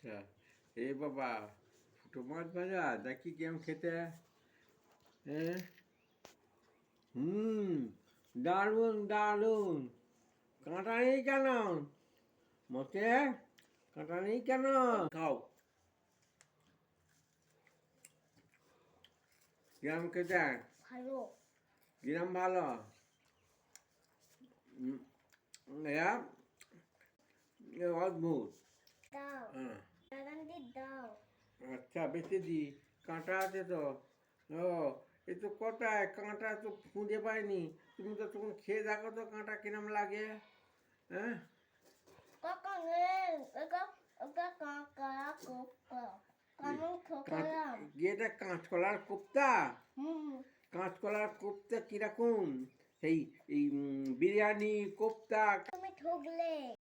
আচ্ছা, এ বাবা, ফুটো মাছ ভাজা দেখি কেমন খেতে। হ্যাঁ, হুম, দারুণ দারুণ। কাঁটা নেই কেন মতে? কাঁটা নেই কেন? খাও। কিরম খেতে? ভালো। কিরম ভালো? এরা অদ্ভুত। দাও, হ্যাঁ, দাদান্দি দাও। আচ্ছা বেঁচে দি। কাঁটা আছে তো। ও, এ তো কোথায় কাঁটা তো খুঁজে পাইনি। তুমি তো তখন খেয়ে দেখো তো কাঁটা কিরম লাগে। হ্যাঁ, কাকা নেই, এটা এটা কাকা কোকা কানুন খোকালাম। এটা কাঁচকলার কোপ্তা। হুম। কাঁচকলার কোপ্তা কিরকম? সেই এই বিরিয়ানি কোপ্তা। তুমি ঠকলে।